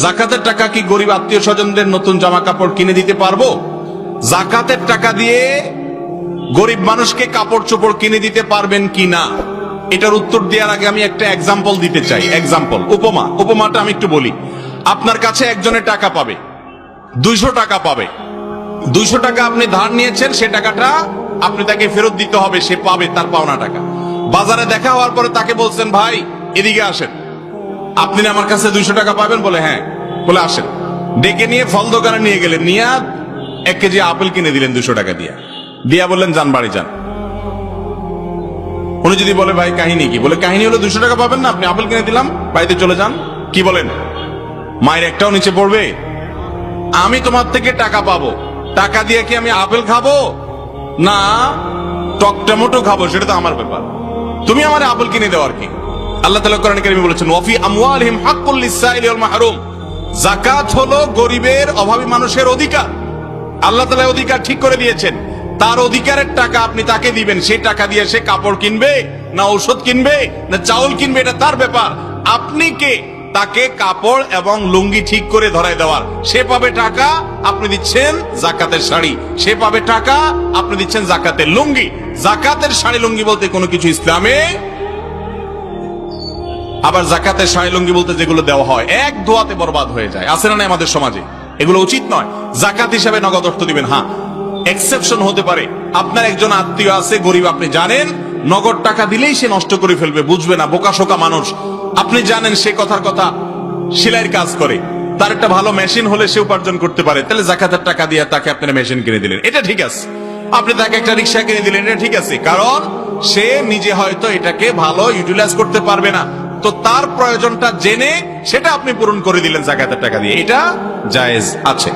জাকাতের টাকা কি গরিব আত্মীয় স্বজনদের নতুন জামা কাপড় কিনে দিতে পারবো? জাকাতের টাকা দিয়ে গরিব মানুষকে কাপড় চোপড় কিনে দিতে পারবেন কি না, এটার উত্তর দেওয়ার আগে আমি একটা এক্সাম্পল দিতে চাই। এক্সাম্পল, উপমাটা আমি একটু বলি। আপনার কাছে একজনের টাকা পাবে, 200 টাকা পাবে। 200 টাকা আপনি ধার নিয়েছেন, সে টাকাটা আপনি তাকে ফেরত দিতে হবে, সে পাবে তার পাওনা টাকা। বাজারে দেখা হওয়ার পরে তাকে বলছেন, ভাই এদিকে আসেন, আপনি না আমার কাছে 200 টাকা পাবেন? বলে হ্যাঁ। বলে আসেন। ডেকে নিয়ে ফল দোকানে নিয়ে গেলেন, নিয়ে 1 কেজি আপেল কিনে দিলেন 200 টাকা দিয়া বললেন যান বাড়ি যান। উনি যদি বলে ভাই কাহিনী কি? বলে কাহিনী হলো 200 টাকা পাবেন না, আপনি আপেল কিনে দিলাম, বাড়িতে চলে যান। কি বলেন? মায়ের একটাও নিচে পড়বে? আমি তোমার থেকে টাকা পাবো, টাকা দিয়ে কি আমি আপেল খাবো না টক টমেটো খাবো সেটা তো আমার ব্যাপার, তুমি আমার আপেল কিনে দেওয়ার কি? আল্লাহ তাআলা কোরআনে কারিমে বলেছেন, ওয়াফি আমওয়ালিহিম হাক্কুল লিসাইলি ওয়াল মাহরুম। যাকাত হলো গরিবের, অভাবী মানুষের অধিকার। আল্লাহ তাআলা অধিকার ঠিক করে দিয়েছেন, তার অধিকারের টাকা আপনি তাকে দিবেন। সেই টাকা দিয়ে সে কাপড় কিনবে না ঔষধ কিনবে না চাউল কিনবে, এটা তার ব্যাপার। আপনি কে তাকে কাপড় এবং লুঙ্গি ঠিক করে ধরায় দেওয়ার? সে পাবে টাকা, আপনি দিচ্ছেন জাকাতের শাড়ি। সে পাবে টাকা, আপনি দিচ্ছেন জাকাতের লুঙ্গি। জাকাতের শাড়ি লুঙ্গি বলতে কোনো কিছু ইসলামে, আবার জাকাতের শাড়ি লুঙ্গি বলতে যেগুলো দেওয়া হয় এক দোয়াতে বরবাদ হয়ে যায়, আছে না আমাদের সমাজে? এগুলো উচিত নয়। জাকাত হিসাবে নগদ অর্থ দিবেন। হ্যাঁ, এক্সেপশন হতে পারে। আপনার একজন আত্মীয় আছে গরিব, আপনি জানেন নগদ টাকা দিলেই সে নষ্ট করে ফেলবে, বুঝবে না, বোকাশোকা মানুষ। আপনি জানেন সে কথার কথা সেলাইয়ের কাজ করে, তার একটা ভালো মেশিন হলে সে উপার্জন করতে পারে, তাহলে জাকাতের টাকা দিয়ে তাকে আপনারা মেশিন কিনে দিলেন, এটা ঠিক আছে। আপনি তাকে একটা রিক্সা কিনে দিলেন, এটা ঠিক আছে, কারণ সে নিজে হয়তো এটাকে ভালো ইউটিলাইজ করতে পারবে না, তো তার প্রয়োজনটা জেনে সেটা আপনি পূরণ করে দিলেন জাকাতের টাকা দিয়ে, এটা জায়েজ আছে।